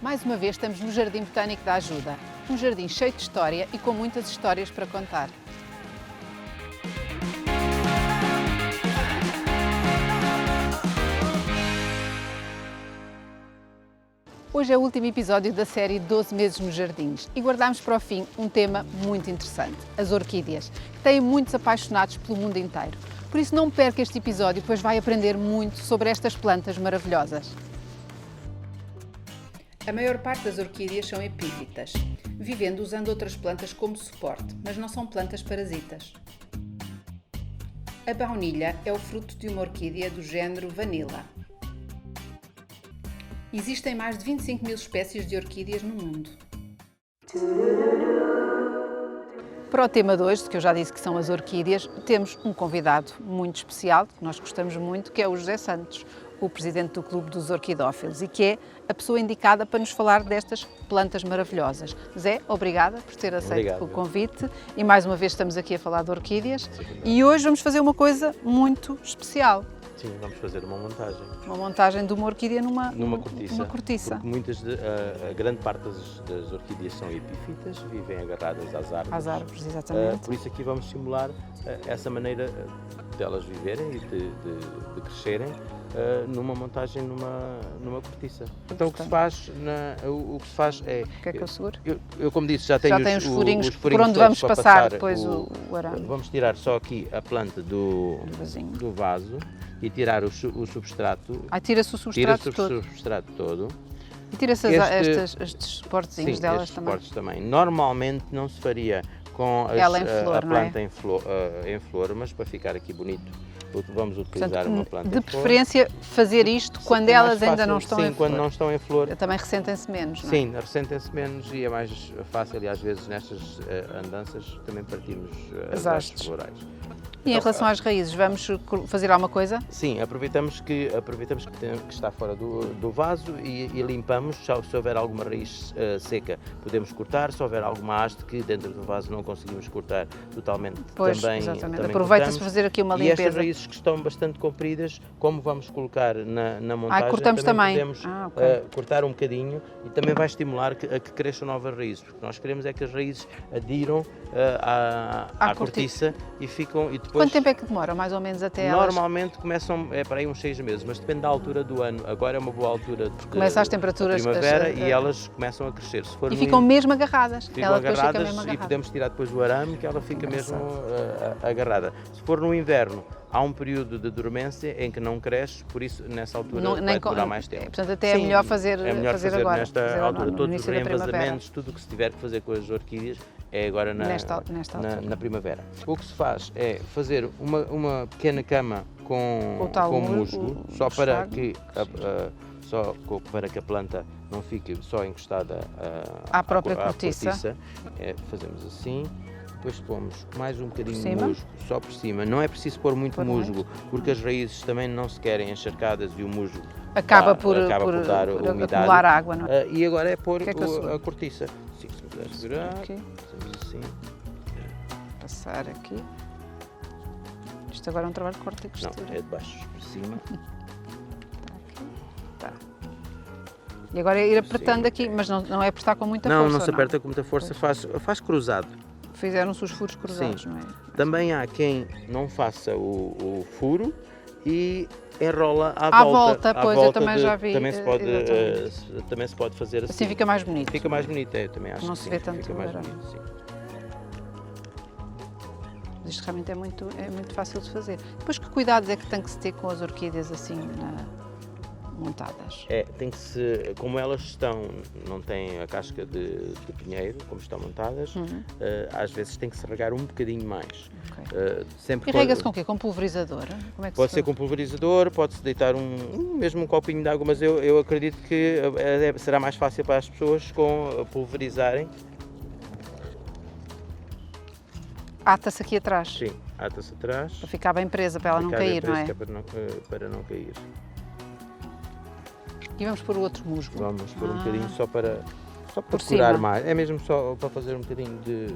Mais uma vez estamos no Jardim Botânico da Ajuda, um jardim cheio de história e com muitas histórias para contar. Hoje é o último episódio da série 12 meses nos jardins e guardámos para o fim um tema muito interessante, as orquídeas, que têm muitos apaixonados pelo mundo inteiro. Por isso não perca este episódio, pois vai aprender muito sobre estas plantas maravilhosas. A maior parte das orquídeas são epífitas, vivendo usando outras plantas como suporte, mas não são plantas parasitas. A baunilha é o fruto de uma orquídea do género Vanilla. Existem mais de 25 mil espécies de orquídeas no mundo. Para o tema de hoje, que eu já disse que são as orquídeas, temos um convidado muito especial, que nós gostamos muito, que é o José Santos, o presidente do Clube dos Orquidófilos e que é a pessoa indicada para nos falar destas plantas maravilhosas. Zé, obrigada por ter aceito o convite e mais uma vez estamos aqui a falar de orquídeas e hoje vamos fazer uma coisa muito especial. Sim, vamos fazer uma montagem. Uma montagem de uma orquídea numa cortiça. Porque a grande parte das orquídeas são epífitas, vivem agarradas às árvores. Às árvores, exatamente. Por isso aqui vamos simular essa maneira delas viverem e de crescerem numa montagem numa cortiça. Então o que se faz é... O que é que eu seguro? Eu como disse, já tenho os furinhos por onde vamos passar depois o arame. Vamos tirar só aqui a planta do vaso e tirar o substrato. Tira-se o substrato todo. O substrato todo. E tira-se estes suportezinhos delas estes também? Suportes também. Normalmente não se faria com a planta em flor, mas para ficar aqui bonito, vamos utilizar uma planta em flor. De preferência fazer isto quando elas ainda não estão em flor. Sim, quando não estão em flor. Também ressentem-se menos, não é? Sim, ressentem-se menos e é mais fácil e às vezes nestas andanças também partimos as hastes florais. E em relação às raízes, vamos fazer alguma coisa? Sim, aproveitamos que está fora do vaso e limpamos. Se houver alguma raiz seca, podemos cortar. Se houver alguma haste que dentro do vaso não conseguimos cortar totalmente, também aproveita-se fazer aqui uma limpeza. E estas raízes que estão bastante compridas, como vamos colocar na montagem, cortamos também. Podemos cortar um bocadinho e também vai estimular a que cresçam novas raízes, porque nós queremos é que as raízes adiram à cortiça e ficam... Quanto tempo é que demora, mais ou menos, até elas? Normalmente começam para aí uns 6 meses, mas depende da altura do ano. Agora é uma boa altura de começa as temperaturas primavera e elas começam a crescer. E ficam mesmo agarradas. Ficam agarradas e podemos tirar depois o arame, que ela fica mesmo agarrada. Se for no inverno, há um período de dormência em que não cresce, por isso nessa altura vai demorar mais tempo. Portanto, até é melhor fazer agora. Nesta altura, todos os reenvasamentos, tudo o que se tiver que fazer com as orquídeas é agora na primavera. O que se faz é fazer uma pequena cama com musgo, só para que a planta não fique só encostada à própria cortiça. Fazemos assim. Depois pomos mais um bocadinho de musgo, só por cima. Não é preciso pôr muito musgo, porque as raízes também não se querem encharcadas e o musgo acaba por dar umidade. Acumular água, não é? E agora é pôr a cortiça. Sim, se me puder segurar, fazemos assim. Passar aqui. Isto agora é um trabalho de corte e costura. Não, é de baixo para cima. Tá. E agora é ir apertando aqui, mas não é apertar com muita força. Não se aperta com muita força, faz cruzado. Fizeram-se os furos cruzados, não é? Também há quem não faça o furo e enrola à volta. Eu também já vi. Também se pode fazer assim. Assim fica mais bonito. Fica mais bonito, eu também acho. Não se vê tanto fica mais bonito, sim. Isto realmente é muito fácil de fazer. Depois, que cuidados é que tem que se ter com as orquídeas assim montadas? Tem que se, como elas não têm a casca de pinheiro, como estão montadas, às vezes tem que se regar um bocadinho mais. E rega-se com o quê? Com pulverizador? Como é que pode ser com pulverizador, pode-se deitar mesmo um copinho de água, mas eu acredito que será mais fácil para as pessoas com pulverizarem. Ata-se aqui atrás? Sim, ata-se atrás. Para ficar bem presa, para ela não cair, não é? Para não cair. E vamos pôr o outro musgo? Vamos pôr um bocadinho só para decorar mais. É mesmo só para fazer um bocadinho de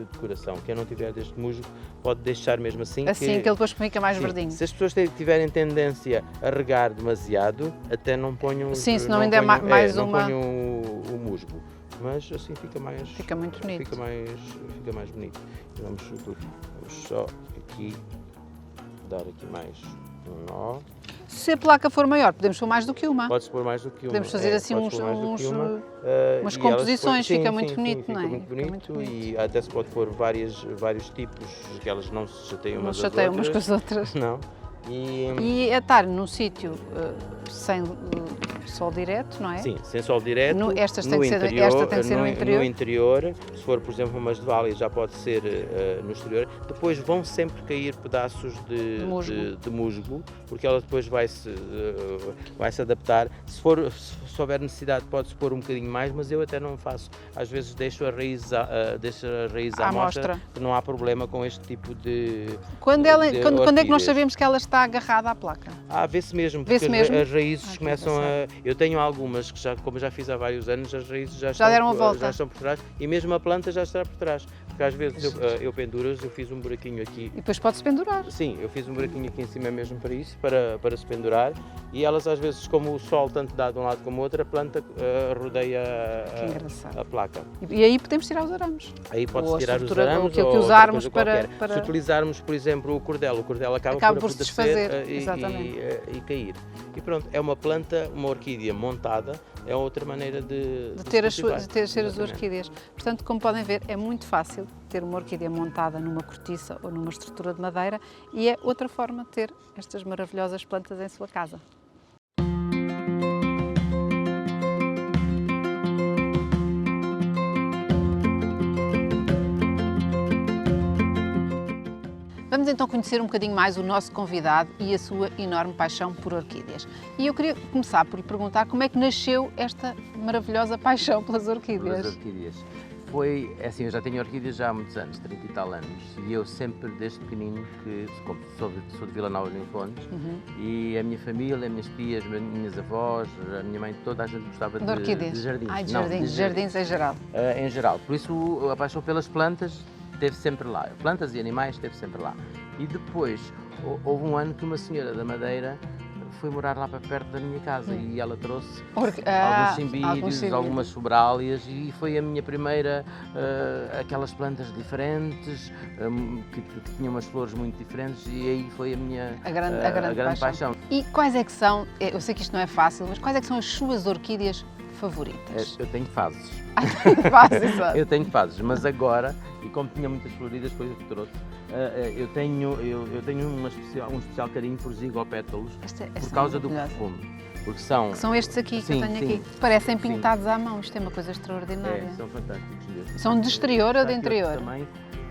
decoração. Quem não tiver deste musgo pode deixar mesmo assim. Assim que ele depois fica mais verdinho. Se as pessoas tiverem tendência a regar demasiado, até não ponham... Sim, senão ainda é mais uma... Não ponham musgo, mas assim Fica muito bonito. Fica mais bonito. Vamos só aqui dar aqui mais um nó. Se a placa for maior, podemos pôr mais do que uma. Pode-se pôr mais do que uma. Podemos fazer assim umas e composições, sim, fica muito sim, bonito, sim, não é? Fica muito bonito e até se pode pôr vários tipos, que elas não se chateiam Não umas chateiam umas com as outras. Não. E é estar num sítio sem sol direto, não é? Sim, sem sol direto. Esta tem que ser no interior. No interior, se for, por exemplo, umas de Vália, já pode ser no exterior. Depois vão sempre cair pedaços de musgo, porque ela depois vai se adaptar. Se houver necessidade, pode-se pôr um bocadinho mais, mas eu até não faço. Às vezes deixo a raiz à mostra, que não há problema com este tipo de. Quando é que nós sabemos que ela está agarrada à placa? Vê-se mesmo, porque as raízes começam a... Eu tenho algumas que, como já fiz há vários anos, as raízes já deram a volta. Já estão por trás e mesmo a planta já está por trás. Porque às vezes eu penduro-as, eu fiz um buraquinho aqui. E depois pode-se pendurar. Sim, eu fiz um buraquinho aqui em cima mesmo para isso, para se pendurar. E elas às vezes, como o sol tanto dá de um lado como o outro, a planta rodeia a placa. E aí podemos tirar os arames. Aí pode-se tirar os arames ou que usarmos para... Se utilizarmos, por exemplo, o cordel acaba por se desfazer e cair. E pronto, é uma planta, uma orquídea montada, é outra maneira de ter as orquídeas. Portanto, como podem ver, é muito fácil ter uma orquídea montada numa cortiça ou numa estrutura de madeira e é outra forma de ter estas maravilhosas plantas em sua casa. Vamos então conhecer um bocadinho mais o nosso convidado e a sua enorme paixão por orquídeas. E eu queria começar por lhe perguntar como é que nasceu esta maravilhosa paixão pelas orquídeas. Pelas orquídeas. Foi, assim, eu já tenho orquídeas já há muitos anos, 30 e tal anos, e eu sempre, desde pequenino, sou de Vila Nova de Infontes, e a minha família, as minhas tias, minhas avós, a minha mãe, toda a gente gostava de orquídeas? De jardins. De jardins em geral. Em geral. Por isso, a paixão pelas plantas esteve sempre lá. Plantas e animais esteve sempre lá. E depois, houve um ano que uma senhora da Madeira foi morar lá para perto da minha casa e ela trouxe alguns cimbídeos, algumas sobráleas e foi a minha primeira, aquelas plantas diferentes, que tinham umas flores muito diferentes e aí foi a minha grande paixão. E quais é que são, eu sei que isto não é fácil, mas quais é que são as suas orquídeas favoritas? Eu tenho fases. Fases, eu tenho fases, mas agora, e como tinha muitas floridas, foi o que trouxe. Eu tenho um especial carinho por zigopétalos por causa do perfume. Porque são estes aqui que eu tenho aqui. Parecem pintados à mão, isto é uma coisa extraordinária. São fantásticos mesmo. São de exterior ou de interior? Também.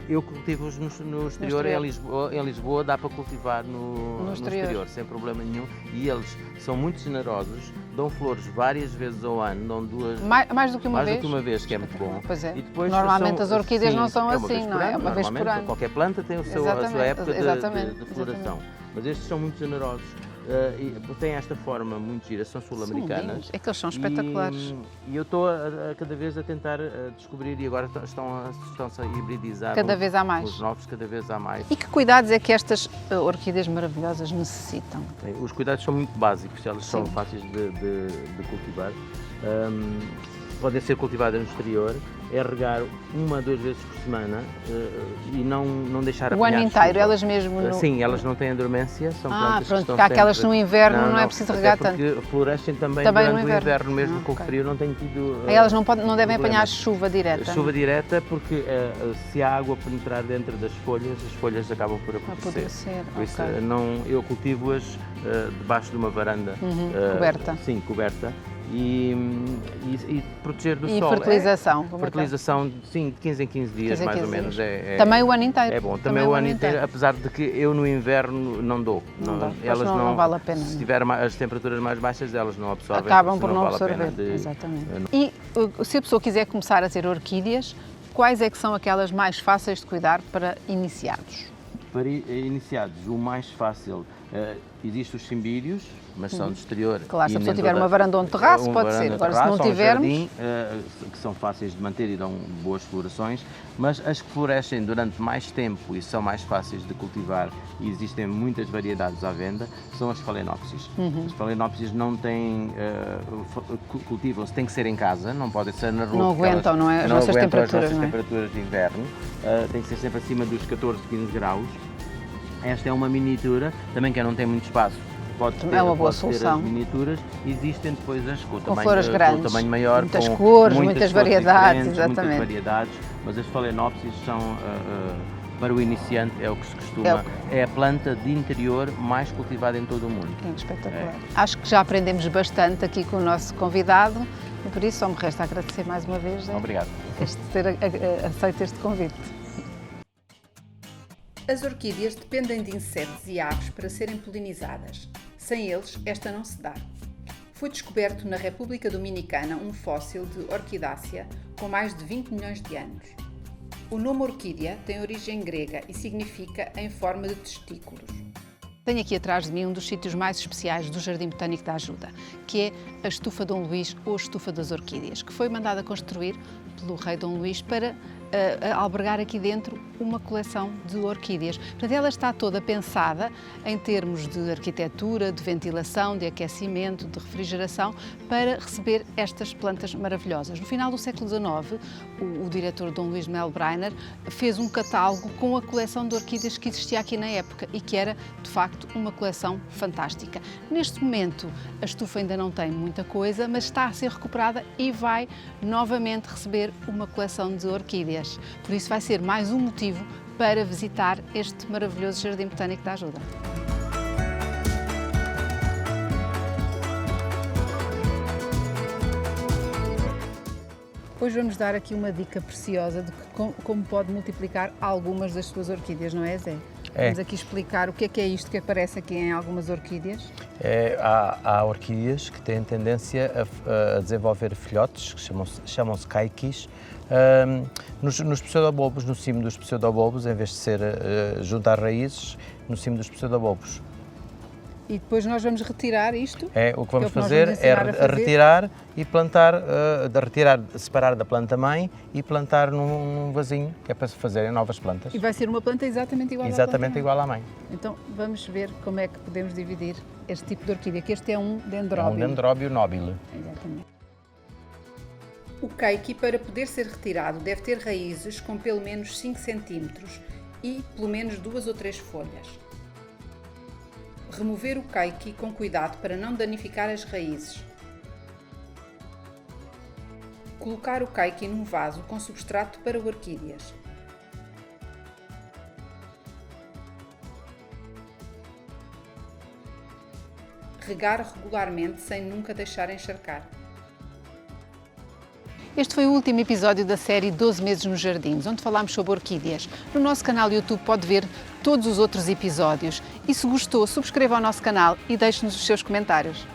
Eu cultivo-os no exterior. Em Lisboa dá para cultivar no exterior, sem problema nenhum. E eles são muito generosos, dão flores várias vezes ao ano, dão duas... Mais do que uma vez? Mais do que uma vez, que é muito bom. Pois é. E depois normalmente as orquídeas não são assim, não é? Uma vez por ano. Qualquer planta tem a sua época de floração. Mas estes são muito generosos. Têm esta forma muito gira, são sul-americanas. É que eles são espetaculares. E eu estou cada vez a tentar descobrir e agora estão-se a hibridizar. Cada vez há mais. Os novos cada vez há mais. E que cuidados é que estas orquídeas maravilhosas necessitam? Os cuidados são muito básicos, elas são fáceis de cultivar. Podem ser cultivadas no exterior, é regar 1 a 2 vezes por semana e não deixar apanhar o ano inteiro, chuva. Elas mesmo? Sim, elas não têm dormência, são plantas que estão porque há aquelas no inverno não é preciso regar tanto. Porque florescem também durante o inverno, mesmo com o frio não tem tido elas não devem apanhar chuva direta? Chuva direta porque se a água penetrar dentro das folhas, as folhas acabam por apodrecer. Por isso, eu cultivo-as debaixo de uma varanda coberta. Sim, coberta. E proteger do sol. E fertilização? Fertilização, sim, de 15 em 15 dias, mais ou menos. Também o ano inteiro? É bom, também o ano inteiro, apesar de que eu no inverno não dou. Elas não vale a pena. Se tiver as temperaturas mais baixas, elas não absorvem. Acabam por não absorver, exatamente. E se a pessoa quiser começar a ter orquídeas, quais é que são aquelas mais fáceis de cuidar para iniciados? Para iniciados, o mais fácil, existem os cimbídeos, mas são de exterior. Claro, se a E pessoa nem tiver toda- uma varanda ou um terraço, pode varanda, ser. Agora, se terraço não ou um tivermos... jardim, que são fáceis de manter e dão boas florações, mas as que florescem durante mais tempo e são mais fáceis de cultivar e existem muitas variedades à venda, são as Phalaenopsis. As Phalaenopsis não têm, cultivam-se, tem que ser em casa, não podem ser na rua. Não porque aguentam, elas não é? As não nossas aguentam temperaturas, as nossas não é? temperaturas de inverno, tem que ser sempre acima dos 14, 15 graus. Esta é uma miniatura, também quem não tem muito espaço pode ter, É uma boa pode ter solução. as miniaturas. Existem depois as com flores com grandes, tamanho maior, muitas com cores, muitas muitas cores variedades, diferentes, exatamente. muitas variedades, mas as Phalaenopsis são, para o iniciante, é o que se costuma, é a planta de interior mais cultivada em todo o mundo. É espetacular. Acho que já aprendemos bastante aqui com o nosso convidado e por isso só me resta agradecer mais uma vez Obrigado. ter aceito este convite. As orquídeas dependem de insetos e aves para serem polinizadas. Sem eles, esta não se dá. Foi descoberto na República Dominicana um fóssil de Orquidácea com mais de 20 milhões de anos. O nome orquídea tem origem grega e significa em forma de testículos. Tenho aqui atrás de mim um dos sítios mais especiais do Jardim Botânico da Ajuda, que é a Estufa Dom Luís ou a Estufa das Orquídeas, que foi mandada construir pelo rei Dom Luís para albergar aqui dentro uma coleção de orquídeas. Portanto, ela está toda pensada em termos de arquitetura, de ventilação, de aquecimento, de refrigeração, para receber estas plantas maravilhosas. No final do século XIX, o diretor Dom Luís Mel Brainer fez um catálogo com a coleção de orquídeas que existia aqui na época e que era, de facto, uma coleção fantástica. Neste momento, a estufa ainda não tem muita coisa, mas está a ser recuperada e vai novamente receber uma coleção de orquídeas. Por isso vai ser mais um motivo para visitar este maravilhoso Jardim Botânico da Ajuda. Hoje vamos dar aqui uma dica preciosa de como pode multiplicar algumas das suas orquídeas, não é, Zé? Vamos aqui explicar o que é isto que aparece aqui em algumas orquídeas. Há orquídeas que têm tendência a desenvolver filhotes, que chamam-se caikis, nos pseudobulbos, no cimo dos pseudobulbos, em vez de ser junto às raízes, no cimo dos pseudobulbos. E depois nós vamos retirar isto? O que vamos nós fazer vamos é ensinar a fazer. retirar e plantar, separar da planta mãe e plantar num vasinho, que é para se fazerem novas plantas. E vai ser uma planta exatamente igual à Exatamente planta igual à mãe. Então vamos ver como é que podemos dividir este tipo de orquídea, que este é um dendróbio. É um dendróbio nobile. Exatamente. O caiki, para poder ser retirado, deve ter raízes com pelo menos 5 cm e pelo menos 2 ou 3 folhas. Remover o caiki com cuidado para não danificar as raízes. Colocar o caiki num vaso com substrato para orquídeas. Regar regularmente sem nunca deixar encharcar. Este foi o último episódio da série 12 meses nos jardins, onde falámos sobre orquídeas. No nosso canal YouTube pode ver todos os outros episódios. E se gostou, subscreva o nosso canal e deixe-nos os seus comentários.